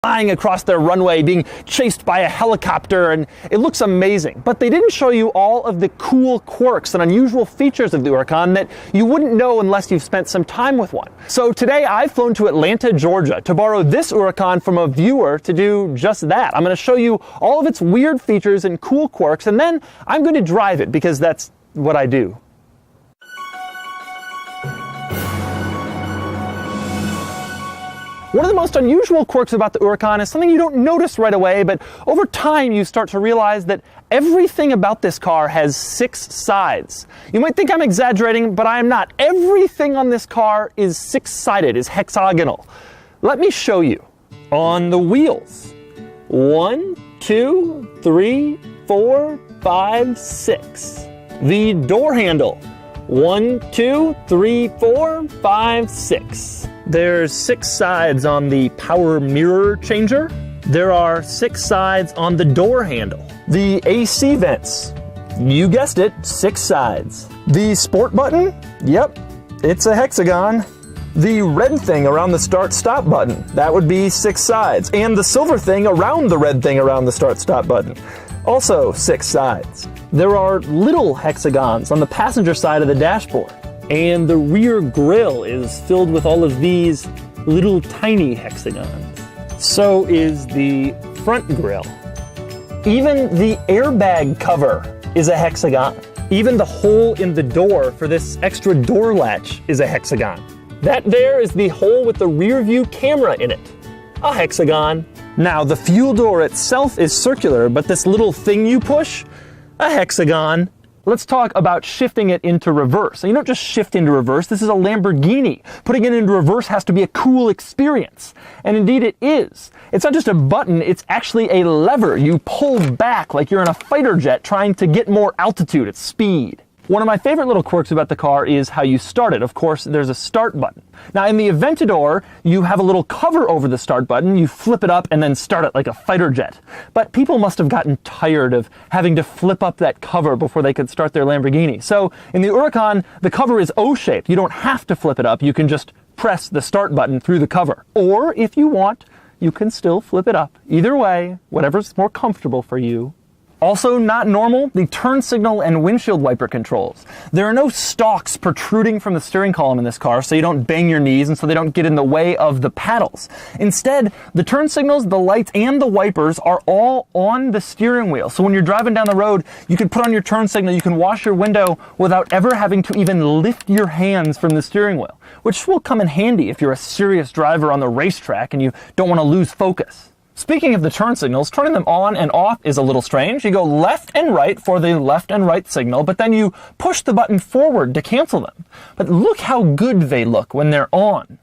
flying across their runway, being chased by a helicopter, and it looks amazing. But they didn't show you all of the cool quirks and unusual features of the Huracan that you wouldn't know unless you've spent some time with one. So today I've flown to Atlanta, Georgia to borrow this Huracan from a viewer to do just that. I'm going to show you all of its weird features and cool quirks, and then I'm going to drive it because that's what I do. One of the most unusual quirks about the Huracan is something you don't notice right away, but over time you start to realize that everything about this car has 6 sides. You might think I'm exaggerating, but I am not. Everything on this car is 6-sided, is hexagonal. Let me show you. On the wheels, 1, 2, 3, 4, 5, 6. The door handle, 1, 2, 3, 4, 5, 6. There's 6 sides on the power mirror changer. There are 6 sides on the door handle. The AC vents, you guessed it, 6 sides. The sport button, yep, it's a hexagon. The red thing around the start-stop button, that would be 6 sides. And the silver thing around the red thing around the start-stop button, also 6 sides. There are little hexagons on the passenger side of the dashboard. And the rear grille is filled with all of these little tiny hexagons. So is the front grille. Even the airbag cover is a hexagon. Even the hole in the door for this extra door latch is a hexagon. That there is the hole with the rear view camera in it. A hexagon. Now the fuel door itself is circular, but this little thing you push, a hexagon. Let's talk about shifting it into reverse. So you don't just shift into reverse, this is a Lamborghini. Putting it into reverse has to be a cool experience. And indeed it is. It's not just a button, it's actually a lever. You pull back like you're in a fighter jet trying to get more altitude at speed. One of my favorite little quirks about the car is how you start it. Of course, there's a start button. Now in the Aventador, you have a little cover over the start button, you flip it up and then start it like a fighter jet. But people must have gotten tired of having to flip up that cover before they could start their Lamborghini. So in the Huracan, the cover is O-shaped. You don't have to flip it up, you can just press the start button through the cover. Or if you want, you can still flip it up. Either way, whatever's more comfortable for you. Also not normal, the turn signal and windshield wiper controls. There are no stalks protruding from the steering column in this car, so you don't bang your knees and so they don't get in the way of the paddles. Instead, the turn signals, the lights, and the wipers are all on the steering wheel. So when you're driving down the road, you can put on your turn signal, you can wash your window without ever having to even lift your hands from the steering wheel, which will come in handy if you're a serious driver on the racetrack and you don't want to lose focus. Speaking of the turn signals, turning them on and off is a little strange. You go left and right for the left and right signal, but then you push the button forward to cancel them. But look how good they look when they're on.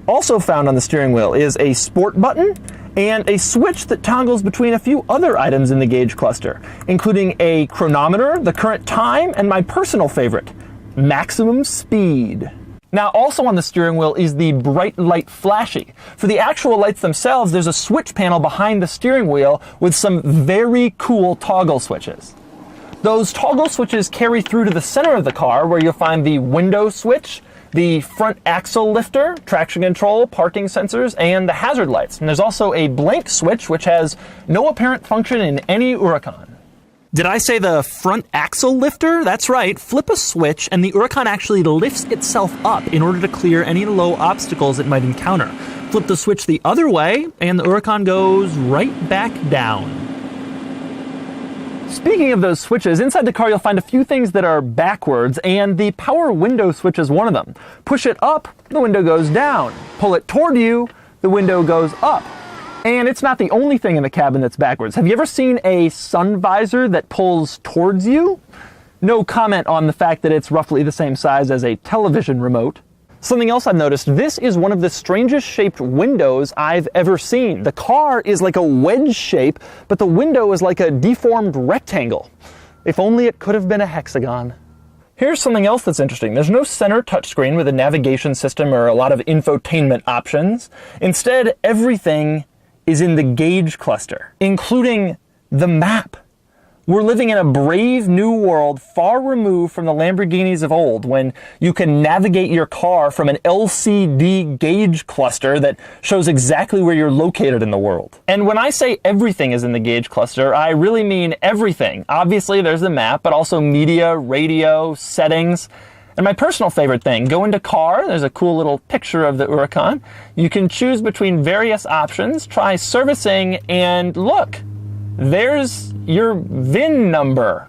Also found on the steering wheel is a sport button and a switch that toggles between a few other items in the gauge cluster, including a chronometer, the current time, and my personal favorite, maximum speed. Now also on the steering wheel is the bright light flashing. For the actual lights themselves, there's a switch panel behind the steering wheel with some very cool toggle switches. Those toggle switches carry through to the center of the car where you'll find the window switch, the front axle lifter, traction control, parking sensors, and the hazard lights. And there's also a blank switch which has no apparent function in any Huracan. Did I say the front axle lifter? That's right, flip a switch and the Huracan actually lifts itself up in order to clear any low obstacles it might encounter. Flip the switch the other way and the Huracan goes right back down. Speaking of those switches, inside the car you'll find a few things that are backwards, and the power window switch is one of them. Push it up, the window goes down. Pull it toward you, the window goes up. And it's not the only thing in the cabin that's backwards. Have you ever seen a sun visor that pulls towards you? No comment on the fact that it's roughly the same size as a television remote. Something else I've noticed, this is one of the strangest shaped windows I've ever seen. The car is like a wedge shape, but the window is like a deformed rectangle. If only it could have been a hexagon. Here's something else that's interesting. There's no center touchscreen with a navigation system or a lot of infotainment options. Instead, everything is in the gauge cluster, including the map. We're living in a brave new world far removed from the Lamborghinis of old, when you can navigate your car from an LCD gauge cluster that shows exactly where you're located in the world. And when I say everything is in the gauge cluster, I really mean everything. Obviously, there's the map, but also media, radio, settings. And my personal favorite thing, go into car, there's a cool little picture of the Huracan. You can choose between various options, try servicing, and look, there's your VIN number.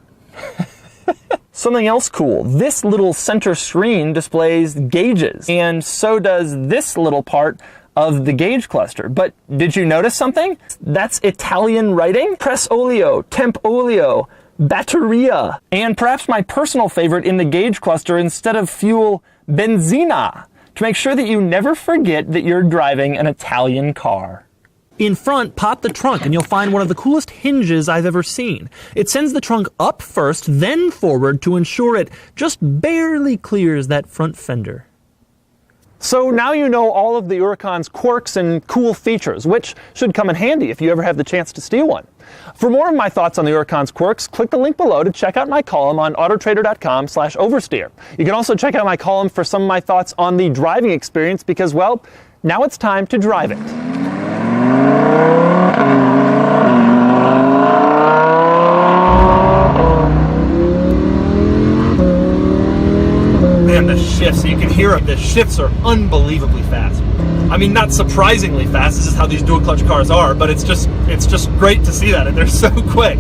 Something else cool, this little center screen displays gauges, and so does this little part of the gauge cluster. But did you notice something? That's Italian writing. Press olio, temp olio, batteria, and perhaps my personal favorite in the gauge cluster, instead of fuel, benzina, to make sure that you never forget that you're driving an Italian car. In front, pop the trunk and you'll find one of the coolest hinges I've ever seen. It sends the trunk up first, then forward to ensure it just barely clears that front fender. So now you know all of the Huracan's quirks and cool features, which should come in handy if you ever have the chance to steal one. For more of my thoughts on the Huracan's quirks, click the link below to check out my column on autotrader.com/oversteer. You can also check out my column for some of my thoughts on the driving experience because, well, now it's time to drive it. Man, the shifts, you can hear them, the shifts are unbelievably fast. I mean, not surprisingly fast, this is how these dual clutch cars are, but it's just great to see that, and they're so quick.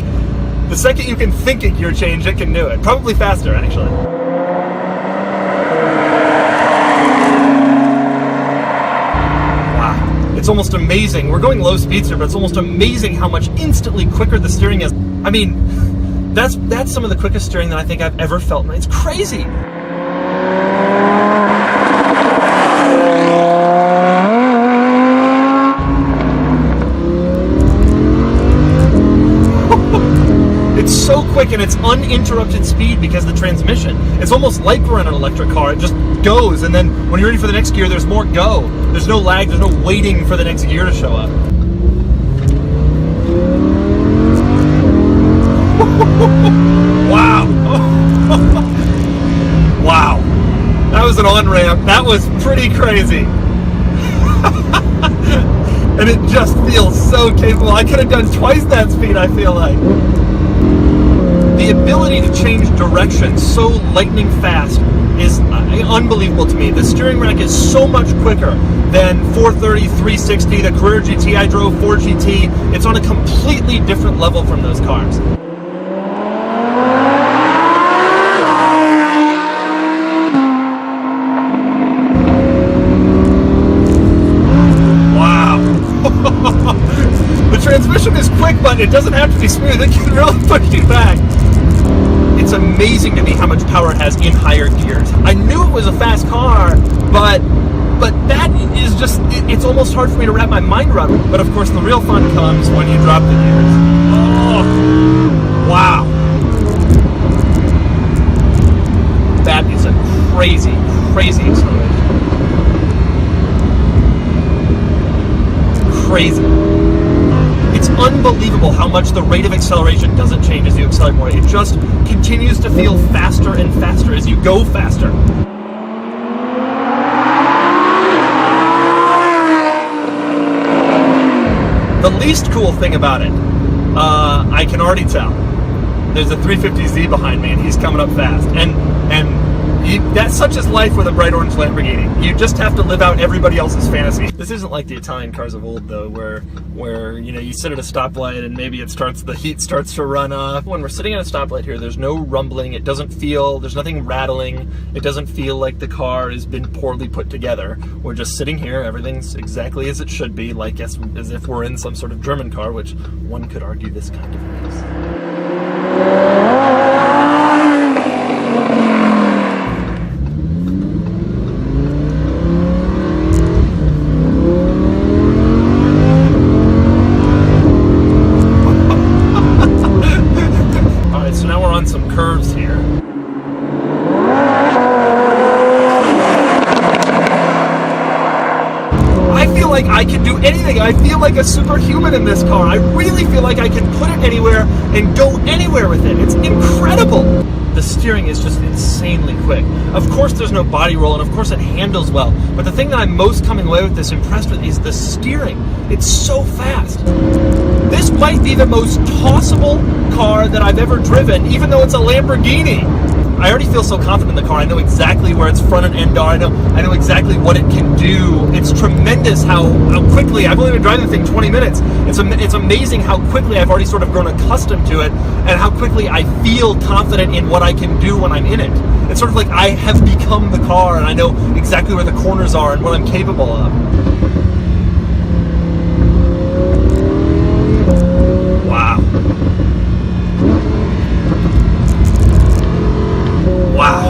The second you can think a gear change, it can do it. Probably faster, actually. It's almost amazing. We're going low speeds here, but it's almost amazing how much instantly quicker the steering is. I mean, that's some of the quickest steering that I think I've ever felt. It's crazy. It's so quick and it's uninterrupted speed because of the transmission. It's almost like we're in an electric car. It just goes, and then when you're ready for the next gear, there's more go. There's no lag, there's no waiting for the next gear to show up. Wow. Wow. That was an on-ramp. That was pretty crazy. And it just feels so capable. I could have done twice that speed, I feel like. The ability to change direction so lightning fast is unbelievable to me. The steering rack is so much quicker than 430, 360, the Carrera GT I drove, 4GT. It's on a completely different level from those cars. Wow. The transmission is quick, but it doesn't have to be smooth. It can really push you back. It's amazing to me how much power it has in higher gears. I knew it was a fast car, but that is just, it's almost hard for me to wrap my mind around it. But of course the real fun comes when you drop the gears. Oh, wow. That is a crazy, crazy acceleration. Crazy. It's unbelievable how much the rate of acceleration doesn't change as you accelerate more. It just continues to feel faster and faster as you go faster. The least cool thing about it, I can already tell. There's a 350Z behind me and he's coming up fast. And that's such as life with a bright orange Lamborghini. You just have to live out everybody else's fantasy. This isn't like the Italian cars of old though, where you know, you sit at a stoplight and maybe the heat starts to run off. When we're sitting at a stoplight here, there's no rumbling. It doesn't feel, there's nothing rattling. It doesn't feel like the car has been poorly put together. We're just sitting here, everything's exactly as it should be, like as if we're in some sort of German car, which one could argue this kind of is. Some curves here. I I feel like I can do anything. I feel like a superhuman in this car. I really feel like I can put it anywhere and go anywhere with it. It's incredible. The steering is just insanely quick. Of course there's no body roll, and of course it handles well. But the thing that I'm most coming away with this impressed with is the steering. It's so fast. This might be the most tossable car that I've ever driven, even though it's a Lamborghini. I already feel so confident in the car. I know exactly where its front and end are. I know exactly what it can do. It's tremendous how quickly, I've only been driving the thing 20 minutes. It's amazing how quickly I've already sort of grown accustomed to it, and how quickly I feel confident in what I can do when I'm in it. It's sort of like I have become the car, and I know exactly where the corners are and what I'm capable of. Wow. Wow.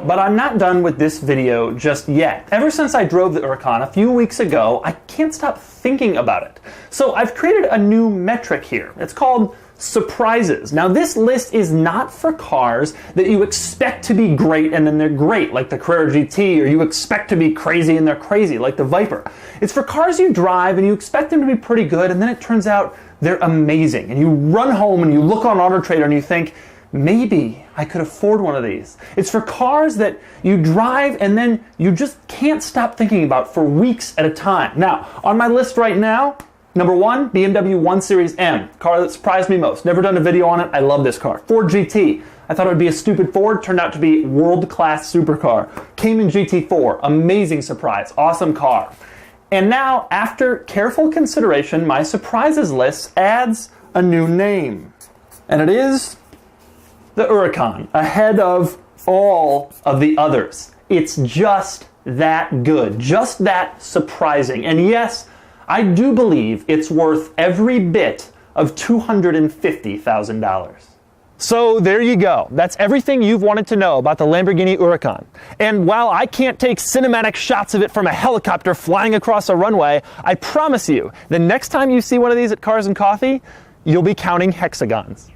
But I'm not done with this video just yet. Ever since I drove the Huracan a few weeks ago, I can't stop thinking about it. So I've created a new metric here. It's called surprises. Now this list is not for cars that you expect to be great and then they're great, like the Carrera GT, or you expect to be crazy and they're crazy, like the Viper. It's for cars you drive and you expect them to be pretty good, and then it turns out they're amazing. And you run home and you look on AutoTrader and you think, maybe I could afford one of these. It's for cars that you drive and then you just can't stop thinking about for weeks at a time. Now, on my list right now, number 1, BMW 1 Series M, car that surprised me most. Never done a video on it. I love this car. Ford GT. I thought it would be a stupid Ford. Turned out to be world-class supercar. Cayman GT4. Amazing surprise. Awesome car. And now, after careful consideration, my surprises list adds a new name. And it is the Huracan, ahead of all of the others. It's just that good, just that surprising. And yes, I do believe it's worth every bit of $250,000. So there you go. That's everything you've wanted to know about the Lamborghini Huracan. And while I can't take cinematic shots of it from a helicopter flying across a runway, I promise you, the next time you see one of these at Cars and Coffee, you'll be counting hexagons.